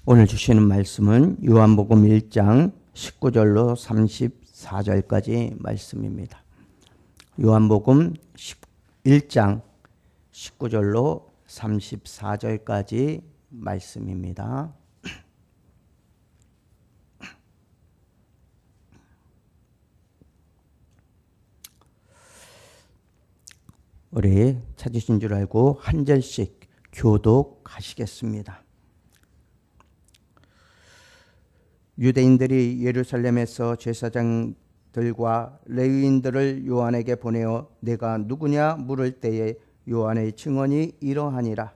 오늘 주시는 말씀은 요한복음 1장 19절로 34절까지 말씀입니다. 요한복음 1장 19절로 34절까지 말씀입니다. 우리 찾으신 줄 알고 한 절씩 교독하시겠습니다. 유대인들이 예루살렘에서 제사장들과 레위인들을 요한에게 보내어 내가 누구냐 물을 때에 요한의 증언이 이러하니라.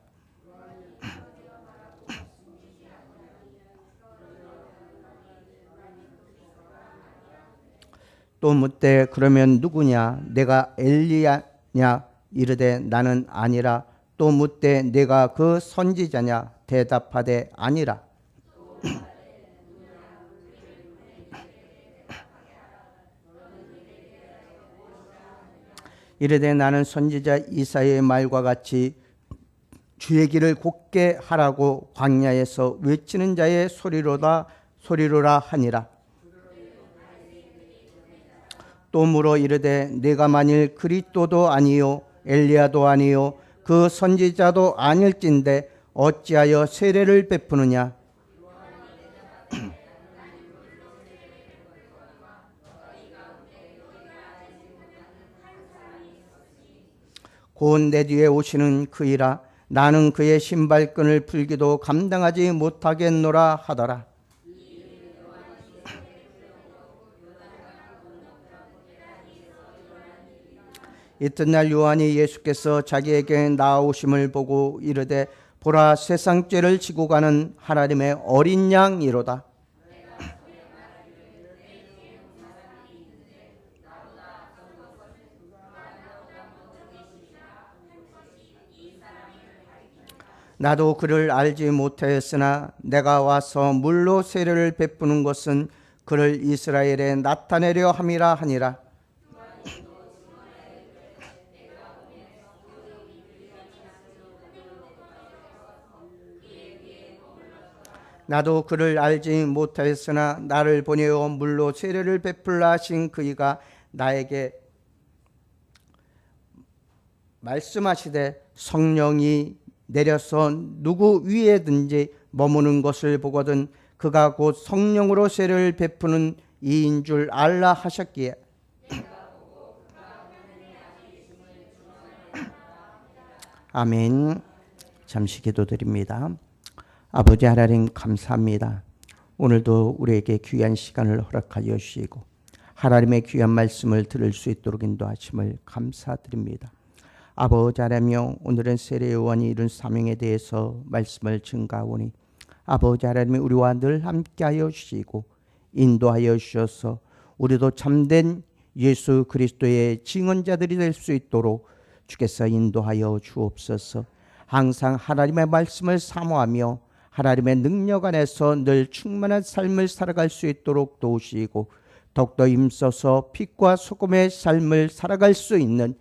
또 묻되 그러면 누구냐 내가 엘리야냐 이르되 나는 아니라. 또 묻되 내가 그 선지자냐 대답하되 아니라. 이르되 나는 선지자 이사야의 말과 같이 주의 길을 곧게 하라고 광야에서 외치는 자의 소리로라 하니라. 또 물어 이르되 내가 만일 그리스도도 아니요 엘리야도 아니요 그 선지자도 아닐진대 어찌하여 세례를 베푸느냐. 곧 내 뒤에 오시는 그이라. 나는 그의 신발끈을 풀기도 감당하지 못하겠노라 하더라. 이튿날 요한이 예수께서 자기에게 나아오심을 보고 이르되 보라 세상 죄를 지고 가는 하나님의 어린 양이로다. 나도 그를 알지 못하였으나 내가 와서 물로 세례를 베푸는 것은 그를 이스라엘에 나타내려 함이라 하니라. 나도 그를 알지 못하였으나 나를 보내어 물로 세례를 베풀라 하신 그이가 나에게 말씀하시되 성령이 내려서 누구 위에든지 머무는 것을 보거든 그가 곧 성령으로 세례를 베푸는 이인 줄 알라 하셨기에. 아멘. 잠시 기도드립니다. 아버지 하나님 감사합니다. 오늘도 우리에게 귀한 시간을 허락하여 주시고 하나님의 귀한 말씀을 들을 수 있도록 인도하심을 감사드립니다. 아버지 하나님, 오늘은 세례 요한이 이룬 사명에 대해서 말씀을 증가하오니 아버지 하나님 우리와 늘 함께하여 주시고 인도하여 주셔서 우리도 참된 예수 그리스도의 증언자들이 될 수 있도록 주께서 인도하여 주옵소서. 항상 하나님의 말씀을 사모하며 하나님의 능력 안에서 늘 충만한 삶을 살아갈 수 있도록 도우시고 더욱더 힘써서 빛과 소금의 삶을 살아갈 수 있는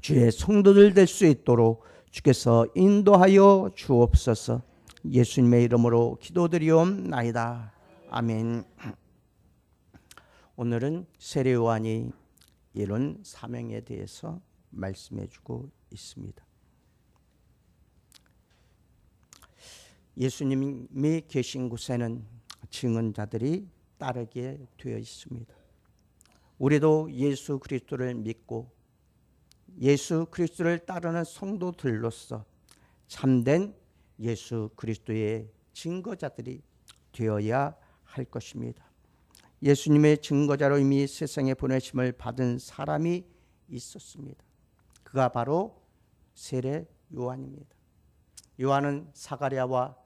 주의 성도들 될 수 있도록 주께서 인도하여 주옵소서. 예수님의 이름으로 기도드리옵나이다. 아멘. 오늘은 세례 요한이 이룬 사명에 대해서 말씀해 주고 있습니다. 예수님이 계신 곳에는 증언자들이 따르게 되어 있습니다. 우리도 예수 그리스도를 믿고 예수 그리스도를 따르는 성도들로서 참된 예수 그리스도의 증거자들이 되어야 할 것입니다. 예수님의 증거자로 이미 세상에 보내심을 받은 사람이 있었습니다. 그가 바로 세례 요한입니다. 요한은 사가랴와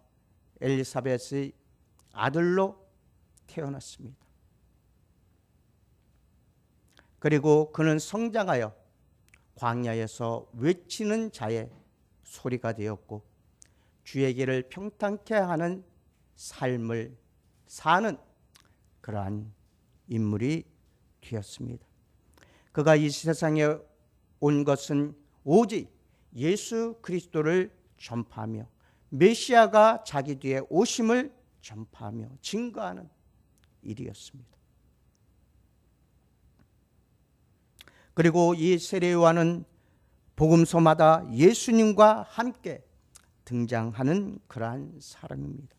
엘리사벳의 아들로 태어났습니다. 그리고 그는 성장하여 광야에서 외치는 자의 소리가 되었고 주의 길을 평탄케 하는 삶을 사는 그러한 인물이 되었습니다. 그가 이 세상에 온 것은 오직 예수 그리스도를 전파하며 메시아가 자기 뒤에 오심을 전파하며 증거하는 일이었습니다. 그리고 이 세례 요한은 복음서마다 예수님과 함께 등장하는 그러한 사람입니다.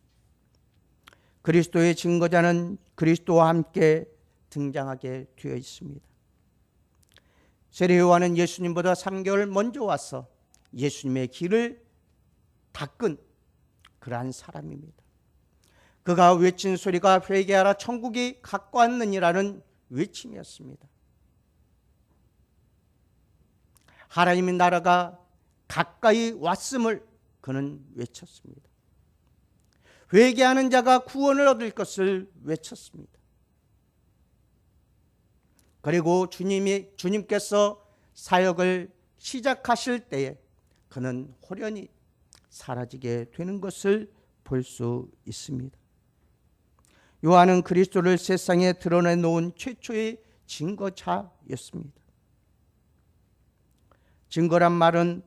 그리스도의 증거자는 그리스도와 함께 등장하게 되어 있습니다. 세례 요한은 예수님보다 3개월 먼저 와서 예수님의 길을 닦은 그러한 사람입니다. 그가 외친 소리가 회개하라 천국이 가까웠느니라는 외침이었습니다. 하나님의 나라가 가까이 왔음을 그는 외쳤습니다. 회개하는 자가 구원을 얻을 것을 외쳤습니다. 그리고 주님께서 사역을 시작하실 때에 그는 호련히 사라지게 되는 것을 볼 수 있습니다. 요한은 그리스도를 세상에 드러내놓은 최초의 증거자였습니다. 증거란 말은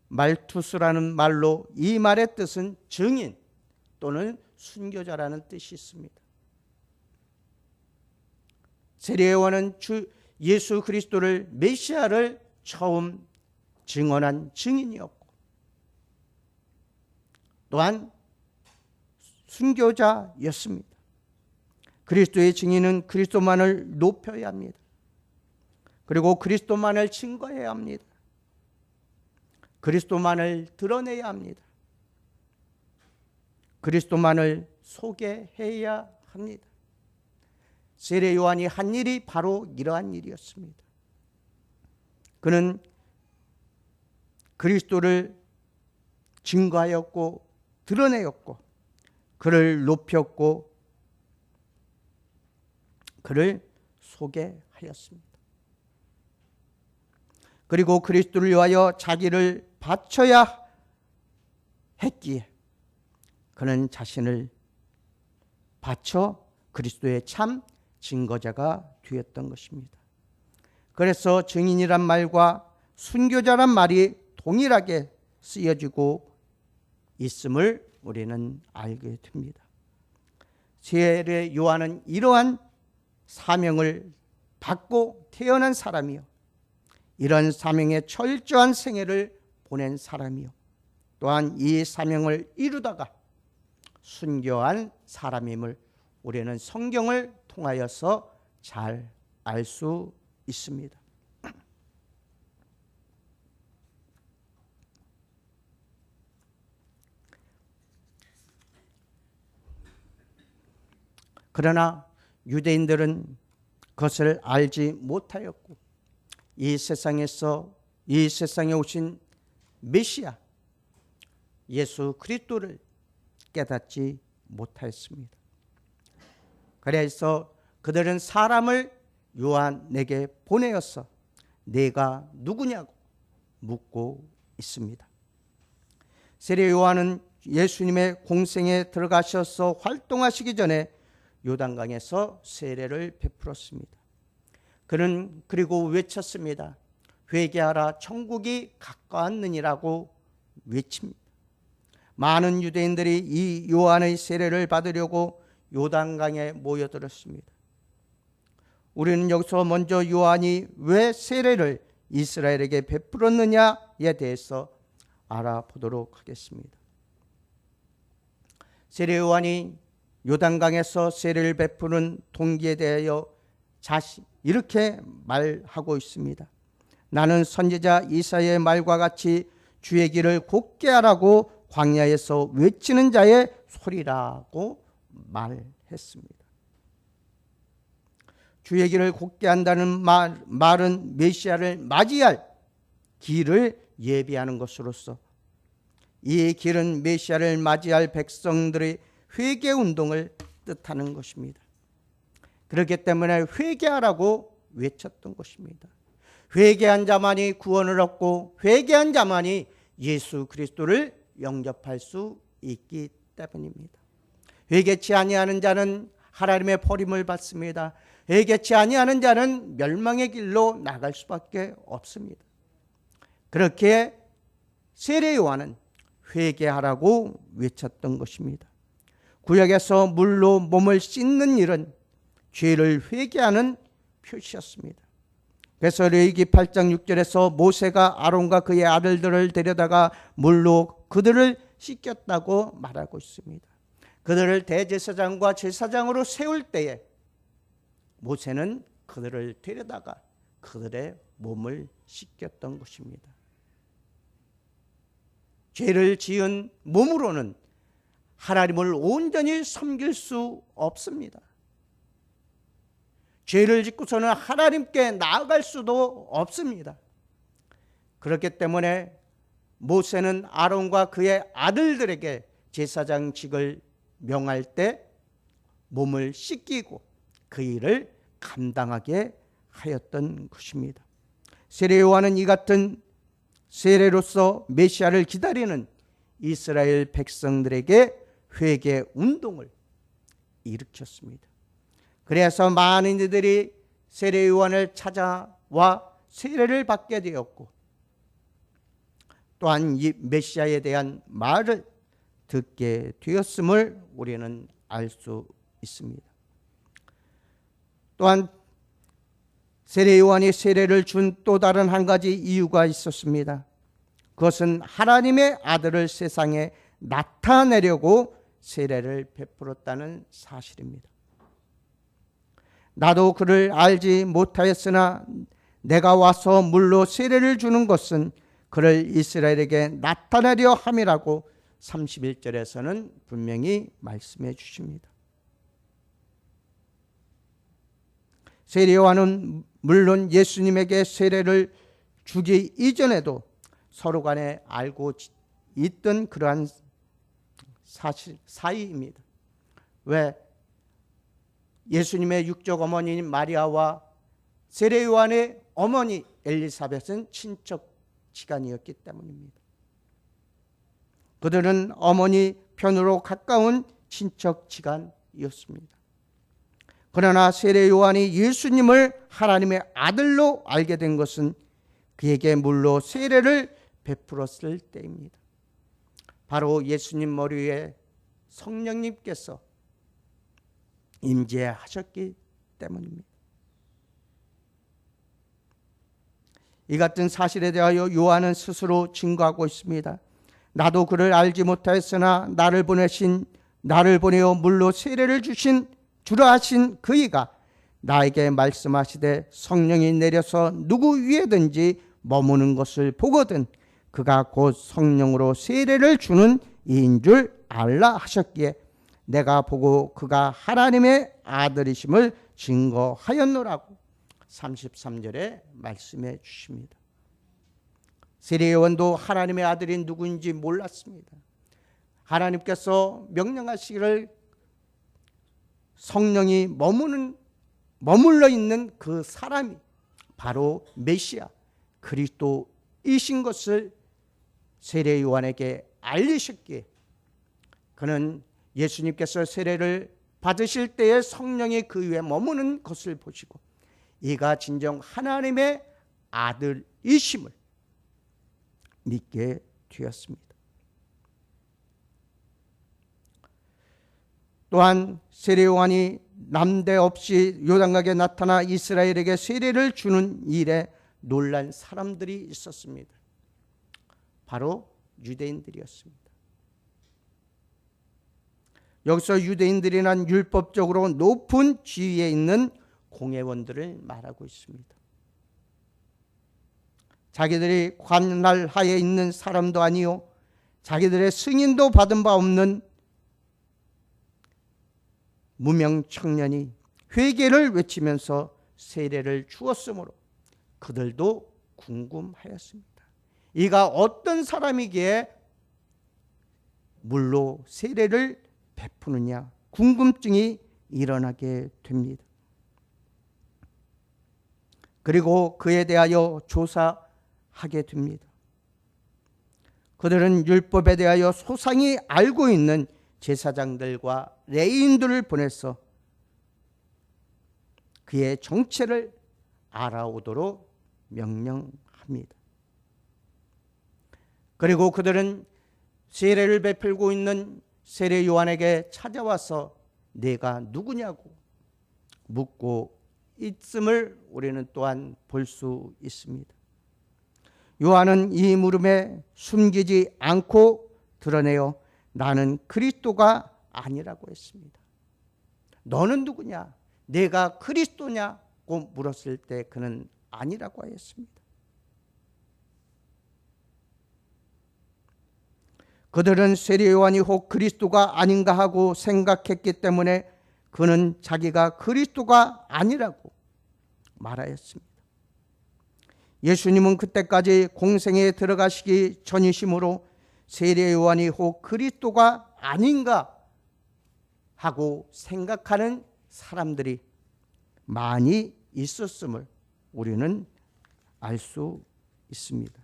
말투스라는 말로 이 말의 뜻은 증인 또는 순교자라는 뜻이 있습니다. 세례 요한은 예수 그리스도를 메시아를 처음 증언한 증인이었고 또한 순교자였습니다. 그리스도의 증인은 그리스도만을 높여야 합니다. 그리고 그리스도만을 증거해야 합니다. 그리스도만을 드러내야 합니다. 그리스도만을 소개해야 합니다. 세례 요한이 한 일이 바로 이러한 일이었습니다. 그는 그리스도를 증거하였고 드러내었고 그를 높였고 그를 소개하였습니다. 그리고 그리스도를 위하여 자기를 바쳐야 했기에 그는 자신을 바쳐 그리스도의 참 증거자가 되었던 것입니다. 그래서 증인이란 말과 순교자란 말이 동일하게 쓰여지고 있음을 우리는 알게 됩니다. 세례 요한은 이러한 사명을 받고 태어난 사람이요, 이런 사명의 철저한 생애를 보낸 사람이요, 또한 이 사명을 이루다가 순교한 사람임을 우리는 성경을 통하여서 잘 알 수 있습니다. 그러나 유대인들은 그것을 알지 못하였고 이 세상에 오신 메시아 예수 그리스도를 깨닫지 못하였습니다. 그래서 그들은 사람을 요한에게 보내어서 내가 누구냐고 묻고 있습니다. 세례 요한은 예수님의 공생에 들어가셔서 활동하시기 전에 요단강에서 세례를 베풀었습니다. 그는 그리고 외쳤습니다. 회개하라 천국이 가까웠느니라고 외칩니다. 많은 유대인들이 이 요한의 세례를 받으려고 요단강에 모여들었습니다. 우리는 여기서 먼저 요한이 왜 세례를 이스라엘에게 베풀었느냐에 대해서 알아보도록 하겠습니다. 세례 요한이 요단강에서 세례를 베푸는 동기에 대하여 이렇게 말하고 있습니다. 나는 선지자 이사야의 말과 같이 주의 길을 곧게 하라고 광야에서 외치는 자의 소리라고 말했습니다. 주의 길을 곧게 한다는 말은 메시아를 맞이할 길을 예비하는 것으로서 이 길은 메시아를 맞이할 백성들의 회개 운동을 뜻하는 것입니다. 그렇기 때문에 회개하라고 외쳤던 것입니다. 회개한 자만이 구원을 얻고 회개한 자만이 예수 그리스도를 영접할 수 있기 때문입니다. 회개치 아니하는 자는 하나님의 버림을 받습니다. 회개치 아니하는 자는 멸망의 길로 나갈 수밖에 없습니다. 그렇게 세례 요한은 회개하라고 외쳤던 것입니다. 구약에서 물로 몸을 씻는 일은 죄를 회개하는 표시였습니다. 그래서 레위기 8장 6절에서 모세가 아론과 그의 아들들을 데려다가 물로 그들을 씻겼다고 말하고 있습니다. 그들을 대제사장과 제사장으로 세울 때에 모세는 그들을 데려다가 그들의 몸을 씻겼던 것입니다. 죄를 지은 몸으로는 하나님을 온전히 섬길 수 없습니다. 죄를 짓고서는 하나님께 나아갈 수도 없습니다. 그렇기 때문에 모세는 아론과 그의 아들들에게 제사장직을 명할 때 몸을 씻기고 그 일을 감당하게 하였던 것입니다. 세례요한은 이 같은 세례로서 메시아를 기다리는 이스라엘 백성들에게 회개 운동을 일으켰습니다. 그래서 많은 이들이 세례요한을 찾아와 세례를 받게 되었고, 또한 이 메시아에 대한 말을 듣게 되었음을 우리는 알 수 있습니다. 또한 세례요한이 세례를 준 또 다른 한 가지 이유가 있었습니다. 그것은 하나님의 아들을 세상에 나타내려고 세례를 베풀었다는 사실입니다. 나도 그를 알지 못하였으나 내가 와서 물로 세례를 주는 것은 그를 이스라엘에게 나타내려 함이라고 31절에서는 분명히 말씀해 주십니다. 세례요한은 물론 예수님에게 세례를 주기 이전에도 서로 간에 알고 있던 그러한 사이입니다. 왜? 예수님의 육적 어머니인 마리아와 세례요한의 어머니 엘리사벳은 친척 지간이었기 때문입니다. 그들은 어머니 편으로 가까운 친척 지간이었습니다. 그러나 세례요한이 예수님을 하나님의 아들로 알게 된 것은 그에게 물로 세례를 베풀었을 때입니다. 바로 예수님 머리 위에 성령님께서 임재하셨기 때문입니다. 이 같은 사실에 대하여 요한은 스스로 증거하고 있습니다. 나도 그를 알지 못하였으나 나를 보내어 물로 세례를 주라 하신 그이가 나에게 말씀하시되 성령이 내려서 누구 위에든지 머무는 것을 보거든 그가 곧 성령으로 세례를 주는 이인 줄 알라 하셨기에 내가 보고 그가 하나님의 아들이심을 증거하였노라고 33절에 말씀해 주십니다. 세례요한도 하나님의 아들이 누구인지 몰랐습니다. 하나님께서 명령하시기를 성령이 머물러 있는 그 사람이 바로 메시아 그리스도이신 것을 세례요한에게 알리셨기에 그는 예수님께서 세례를 받으실 때에 성령이 그 위에 머무는 것을 보시고 이가 진정 하나님의 아들이심을 믿게 되었습니다. 또한 세례요한이 남대없이 요단강에 나타나 이스라엘에게 세례를 주는 일에 놀란 사람들이 있었습니다. 바로 유대인들이었습니다. 여기서 유대인들이란 율법적으로 높은 지위에 있는 공회원들을 말하고 있습니다. 자기들이 관할하에 있는 사람도 아니요 자기들의 승인도 받은 바 없는 무명 청년이 회개를 외치면서 세례를 주었으므로 그들도 궁금하였습니다. 이가 어떤 사람이기에 물로 세례를 베푸느냐 궁금증이 일어나게 됩니다. 그리고 그에 대하여 조사하게 됩니다. 그들은 율법에 대하여 소상히 알고 있는 제사장들과 레위인들을 보내서 그의 정체를 알아오도록 명령합니다. 그리고 그들은 세례를 베풀고 있는 세례 요한에게 찾아와서 내가 누구냐고 묻고 있음을 우리는 또한 볼 수 있습니다. 요한은 이 물음에 숨기지 않고 드러내어 나는 그리스도가 아니라고 했습니다. 너는 누구냐? 내가 그리스도냐고 물었을 때 그는 아니라고 하였습니다. 그들은 세례 요한이 혹 그리스도가 아닌가 하고 생각했기 때문에 그는 자기가 그리스도가 아니라고 말하였습니다. 예수님은 그때까지 공생에 들어가시기 전이시므로 세례 요한이 혹 그리스도가 아닌가 하고 생각하는 사람들이 많이 있었음을 우리는 알 수 있습니다.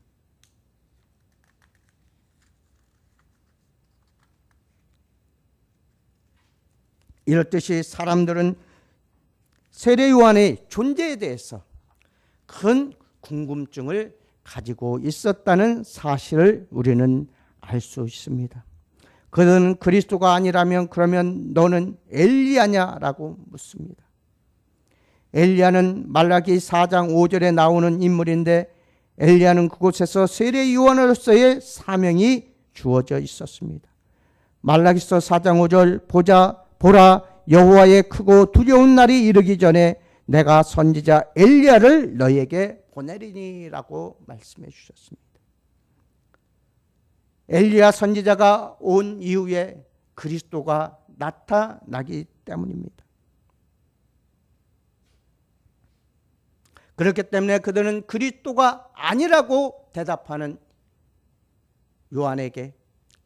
이렇듯이 사람들은 세례 요한의 존재에 대해서 큰 궁금증을 가지고 있었다는 사실을 우리는 알 수 있습니다. 그는 그리스도가 아니라면 그러면 너는 엘리야냐라고 묻습니다. 엘리야는 말라기 4장 5절에 나오는 인물인데 엘리야는 그곳에서 세례 요한으로서의 사명이 주어져 있었습니다. 말라기서 4장 5절 보라 여호와의 크고 두려운 날이 이르기 전에 내가 선지자 엘리야를 너에게 보내리니라고 말씀해 주셨습니다. 엘리야 선지자가 온 이후에 그리스도가 나타나기 때문입니다. 그렇기 때문에 그들은 그리스도가 아니라고 대답하는 요한에게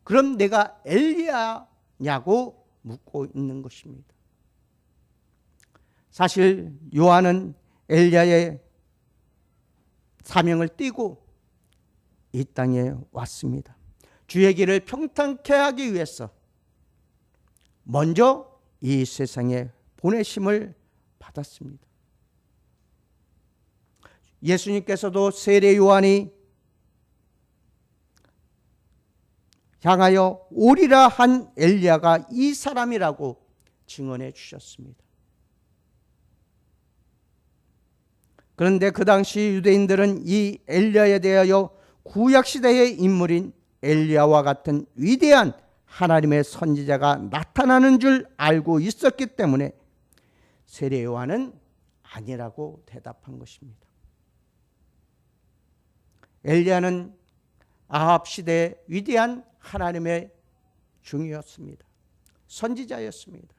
그럼 내가 엘리야냐고 묻고 있는 것입니다. 사실 요한은 엘리야의 사명을 띠고 이 땅에 왔습니다. 주의 길을 평탄케 하기 위해서 먼저 이 세상에 보내심을 받았습니다. 예수님께서도 세례 요한이 향하여 오리라 한 엘리야가 이 사람이라고 증언해 주셨습니다. 그런데 그 당시 유대인들은 이 엘리야에 대하여 구약시대의 인물인 엘리야와 같은 위대한 하나님의 선지자가 나타나는 줄 알고 있었기 때문에 세례 요한은 아니라고 대답한 것입니다. 엘리야는 아합 시대의 위대한 하나님의 종이었습니다. 선지자였습니다.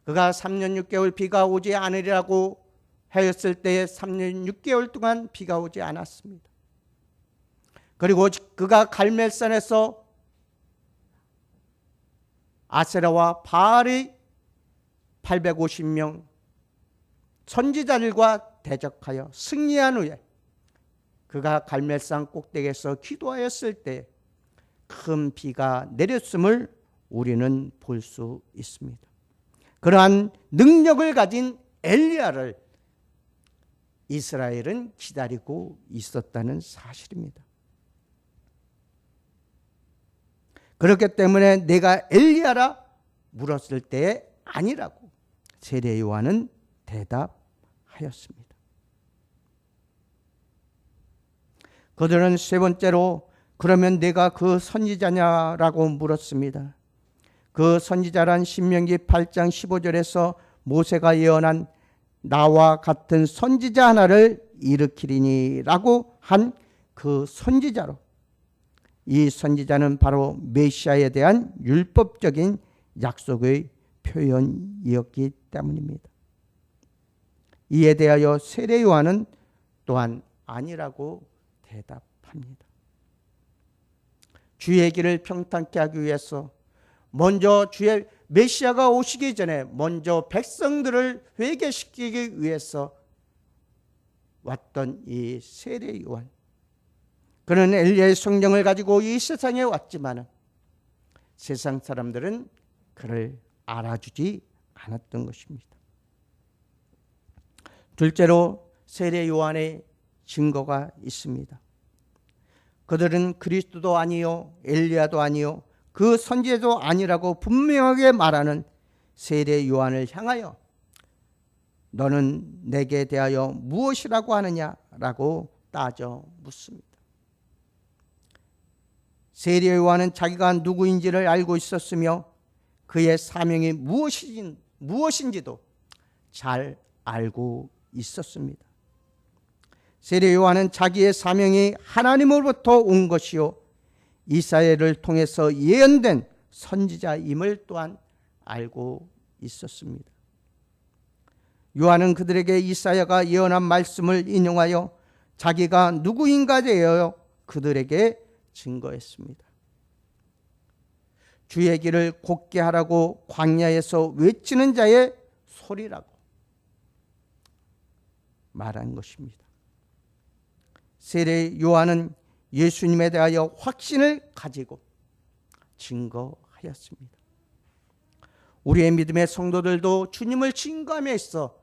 그가 3년 6개월 비가 오지 않으리라고 하였을 때에 3년 6개월 동안 비가 오지 않았습니다. 그리고 그가 갈멜산에서 아세라와 바알의 850명 선지자들과 대적하여 승리한 후에 그가 갈멜산 꼭대기에서 기도하였을 때 큰 비가 내렸음을 우리는 볼 수 있습니다. 그러한 능력을 가진 엘리야를 이스라엘은 기다리고 있었다는 사실입니다. 그렇기 때문에 내가 엘리야라 물었을 때에 아니라고 세례 요한은 대답하였습니다. 그들은 세 번째로 그러면 내가 그 선지자냐라고 물었습니다. 그 선지자란 신명기 8장 15절에서 모세가 예언한 나와 같은 선지자 하나를 일으키리니라고 한 그 선지자로 이 선지자는 바로 메시아에 대한 율법적인 약속의 표현이었기 때문입니다. 이에 대하여 세례 요한은 또한 아니라고 대답합니다. 주의 길을 평탄케 하기 위해서 먼저 주의 메시아가 오시기 전에 먼저 백성들을 회개시키기 위해서 왔던 이 세례 요한, 그는 엘리야의 성령을 가지고 이 세상에 왔지만 세상 사람들은 그를 알아주지 않았던 것입니다. 둘째로 세례 요한의 증거가 있습니다. 그들은 그리스도도 아니요 엘리야도 아니요 그 선지자도 아니라고 분명하게 말하는 세례 요한을 향하여 너는 내게 대하여 무엇이라고 하느냐라고 따져 묻습니다. 세례 요한은 자기가 누구인지를 알고 있었으며 그의 사명이 무엇인지도 잘 알고 있었습니다. 세례 요한은 자기의 사명이 하나님으로부터 온 것이요 이사야를 통해서 예언된 선지자임을 또한 알고 있었습니다. 요한은 그들에게 이사야가 예언한 말씀을 인용하여 자기가 누구인가 되어 그들에게 증거했습니다. 주의 길을 곧게 하라고 광야에서 외치는 자의 소리라고 말한 것입니다. 세례 요한은 예수님에 대하여 확신을 가지고 증거하였습니다. 우리의 믿음의 성도들도 주님을 증거함에 있어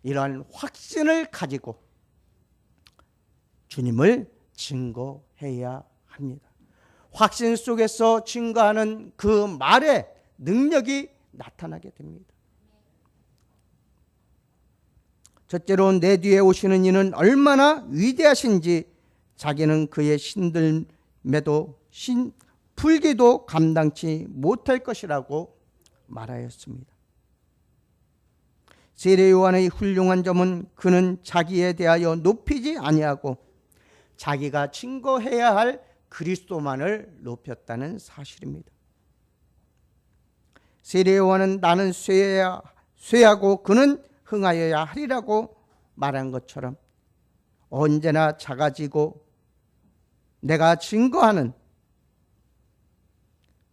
이러한 확신을 가지고 주님을 증거해야 합니다. 확신 속에서 증거하는 그 말의 능력이 나타나게 됩니다. 첫째로 내 뒤에 오시는 이는 얼마나 위대하신지 자기는 그의 신들매도 풀기도 감당치 못할 것이라고 말하였습니다. 세례 요한의 훌륭한 점은 그는 자기에 대하여 높이지 아니하고 자기가 증거해야 할 그리스도만을 높였다는 사실입니다. 세례 요한은 나는 쇠하고 그는 흥하여야 하리라고 말한 것처럼 언제나 작아지고 내가 증거하는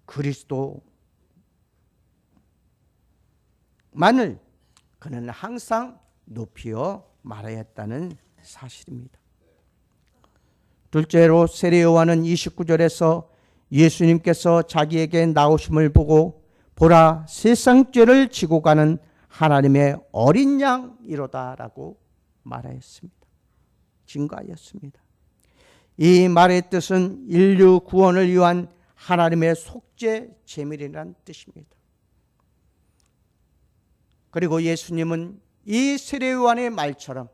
그리스도만을 그는 항상 높여 말하였다는 사실입니다. 둘째로 세례 요한은 29절에서 예수님께서 자기에게 나오심을 보고 보라 세상 죄를 지고 가는 하나님의 어린 양이로다라고 말하였습니다. 증거하였습니다. 이 말의 뜻은 인류 구원을 위한 하나님의 속죄 제물이라는 뜻입니다. 그리고 예수님은 이 세례 요한의 말처럼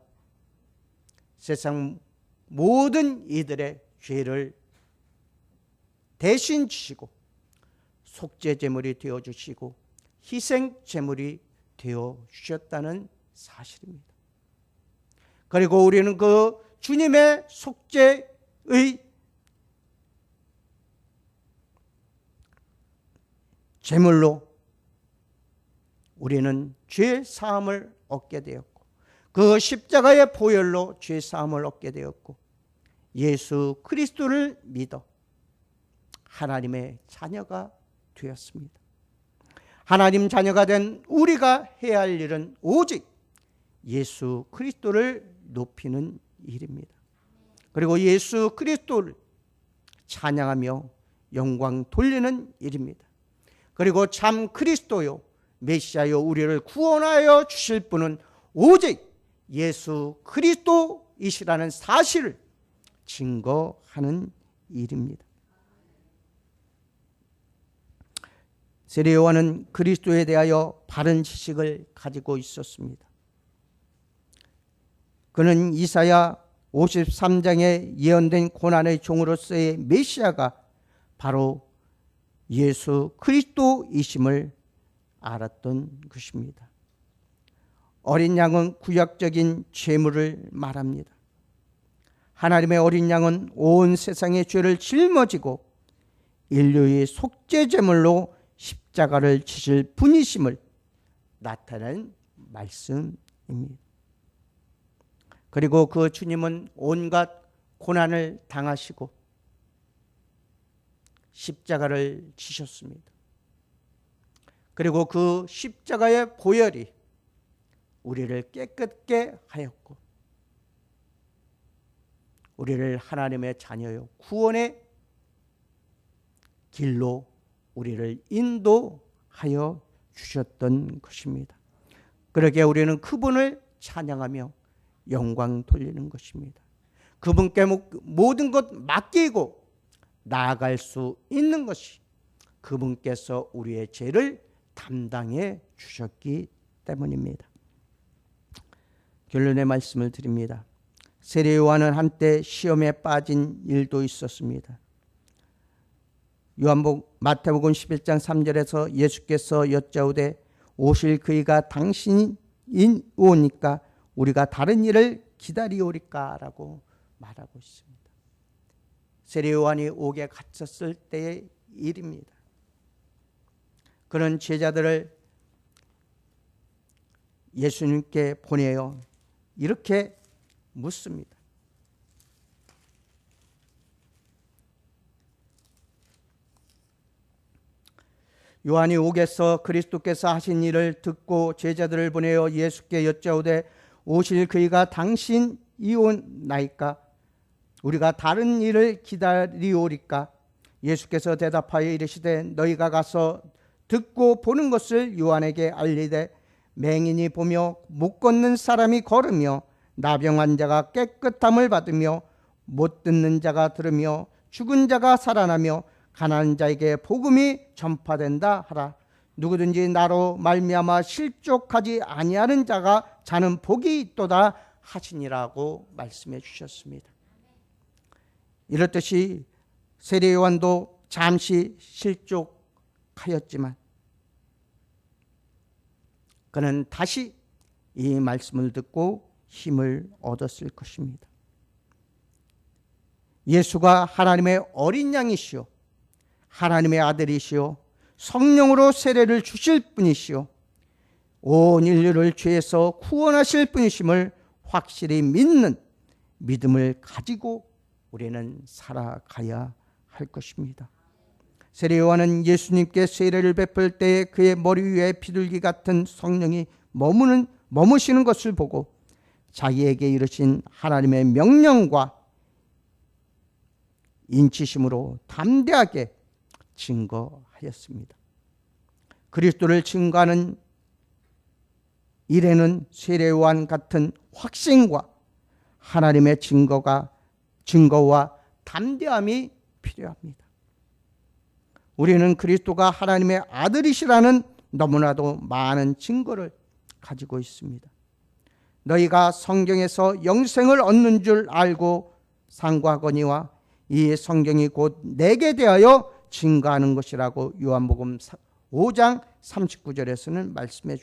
세상 모든 이들의 죄를 대신 지시고 속죄 제물이 되어 주시고 희생 제물이 되어 주셨다는 사실입니다. 그리고 우리는 그 주님의 속죄의 제물로 우리는 죄 사함을 얻게 되었고 그 십자가의 보혈로 죄 사함을 얻게 되었고 예수 그리스도를 믿어 하나님의 자녀가 되었습니다. 하나님 자녀가 된 우리가 해야 할 일은 오직 예수 그리스도를 높이는 일입니다. 그리고 예수 그리스도를 찬양하며 영광 돌리는 일입니다. 그리고 참 그리스도요 메시아요 우리를 구원하여 주실 분은 오직 예수 그리스도이시라는 사실을 증거하는 일입니다. 세례 요한은 그리스도에 대하여 바른 지식을 가지고 있었습니다. 그는 이사야 53장에 예언된 고난의 종으로서의 메시아가 바로 예수 그리스도이심을 알았던 것입니다. 어린 양은 구약적인 죄물을 말합니다. 하나님의 어린 양은 온 세상의 죄를 짊어지고 인류의 속죄 제물로 십자가를 지실 분이심을 나타낸 말씀입니다. 그리고 그 주님은 온갖 고난을 당하시고 십자가를 지셨습니다. 그리고 그 십자가의 보혈이 우리를 깨끗게 하였고 우리를 하나님의 자녀요 구원의 길로 우리를 인도하여 주셨던 것입니다. 그러기에 우리는 그분을 찬양하며 영광 돌리는 것입니다. 그분께 모든 것 맡기고 나아갈 수 있는 것이 그분께서 우리의 죄를 담당해 주셨기 때문입니다. 결론의 말씀을 드립니다. 세례 요한은 한때 시험에 빠진 일도 있었습니다. 마태복음 11장 3절에서 예수께서 여짜오되 오실 그이가 당신이 오니까 우리가 다른 일을 기다리오리까 라고 말하고 있습니다. 세례 요한이 옥에 갇혔을 때의 일입니다. 그런 제자들을 예수님께 보내어 이렇게 묻습니다. 요한이 옥에서 그리스도께서 하신 일을 듣고 제자들을 보내어 예수께 여짜오되 오실 그이가 당신이오나이까 우리가 다른 일을 기다리오리까. 예수께서 대답하여 이르시되 너희가 가서 듣고 보는 것을 요한에게 알리되 맹인이 보며 못 걷는 사람이 걸으며 나병 자가 깨끗함을 받으며 못 듣는 자가 들으며 죽은 자가 살아나며 가난한 자에게 복음이 전파된다 하라. 누구든지 나로 말미암아 실족하지 아니하는 자는 복이 있도다 하시니라고 말씀해 주셨습니다. 이렇듯이 세례 요한도 잠시 실족하였지만 그는 다시 이 말씀을 듣고 힘을 얻었을 것입니다. 예수가 하나님의 어린 양이시오, 하나님의 아들이시오, 성령으로 세례를 주실 분이시오, 온 인류를 죄에서 구원하실 분이심을 확실히 믿는 믿음을 가지고 우리는 살아가야 할 것입니다. 세례 요한은 예수님께 세례를 베풀 때에 그의 머리 위에 비둘기 같은 성령이 머무시는 것을 보고 자기에게 이르신 하나님의 명령과 인치심으로 담대하게 증거하였습니다. 그리스도를 증거하는 일에는 세례 요한 같은 확신과 하나님의 증거와 담대함이 필요합니다. 우리는 그리스도가 하나님의 아들이시라는 너무나도 많은 증거를 가지고 있습니다. 너희가 성경에서 영생을 얻는 줄 알고 상고하거니와 이 성경이 곧 내게 대하여 증거하는 것이라고 요한복음 5장 39절에서는 말씀해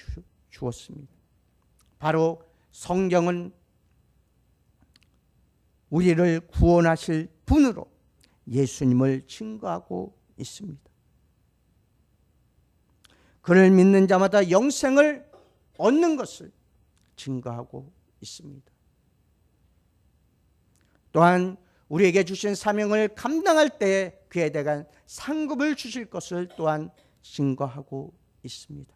주었습니다. 바로 성경은 우리를 구원하실 분으로 예수님을 증거하고 있습니다. 그를 믿는 자마다 영생을 얻는 것을 증거하고 있습니다. 또한 우리에게 주신 사명을 감당할 때 그에 대한 상급을 주실 것을 또한 증거하고 있습니다.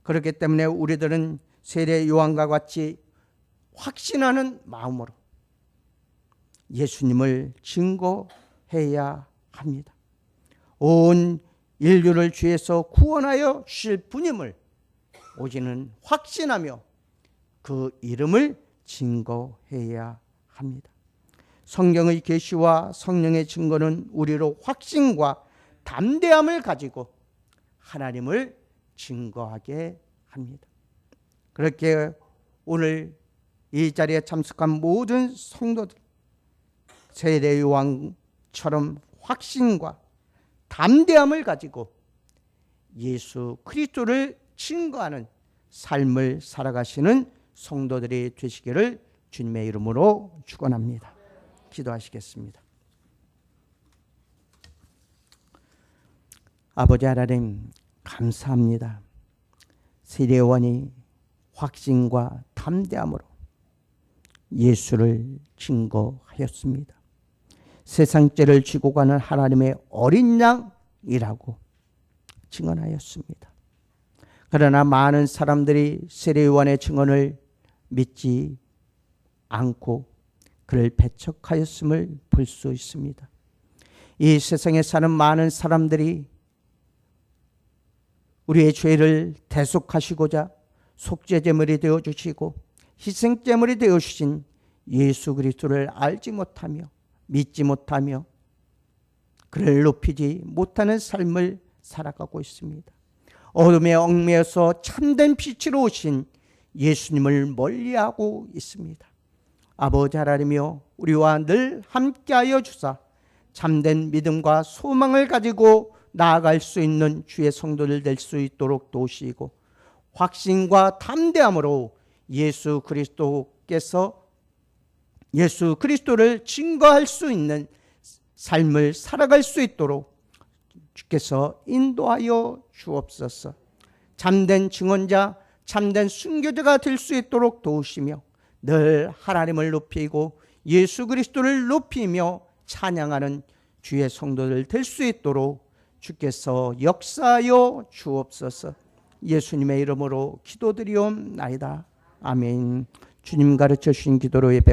그렇기 때문에 우리들은 세례 요한과 같이 확신하는 마음으로 예수님을 증거해야 합니다. 온 인류를 죄에서 구원하여 주실 분임을 오직은 확신하며 그 이름을 증거해야 합니다. 성경의 계시와 성령의 증거는 우리로 확신과 담대함을 가지고 하나님을 증거하게 합니다. 그렇게 오늘 이 자리에 참석한 모든 성도들 세례 요한처럼 확신과 담대함을 가지고 예수 그리스도를 증거하는 삶을 살아가시는 성도들이 되시기를 주님의 이름으로 축원합니다. 기도하시겠습니다. 아버지 하나님 감사합니다. 세례 요한이 확신과 담대함으로 예수를 증거하였습니다. 세상 죄를 지고 가는 하나님의 어린 양이라고 증언하였습니다. 그러나 많은 사람들이 세례 요한의 증언을 믿지 않고 그를 배척하였음을 볼 수 있습니다. 이 세상에 사는 많은 사람들이 우리의 죄를 대속하시고자 속죄제물이 되어주시고 희생제물이 되어주신 예수 그리스도를 알지 못하며 믿지 못하며 그를 높이지 못하는 삶을 살아가고 있습니다. 어둠에 얽매여서 참된 빛으로 오신 예수님을 멀리하고 있습니다. 아버지 하나님이여, 우리와 늘 함께하여 주사 참된 믿음과 소망을 가지고 나아갈 수 있는 주의 성도들 될 수 있도록 도우시고, 확신과 담대함으로 예수 그리스도를 증거할 수 있는 삶을 살아갈 수 있도록 주께서 인도하여 주옵소서. 참된 증언자, 참된 순교자가 될 수 있도록 도우시며, 늘 하나님을 높이고 예수 그리스도를 높이며 찬양하는 주의 성도들 될 수 있도록 주께서 역사하여 주옵소서. 예수님의 이름으로 기도드리옵나이다. 아멘. 주님 가르쳐 주신 기도로 예배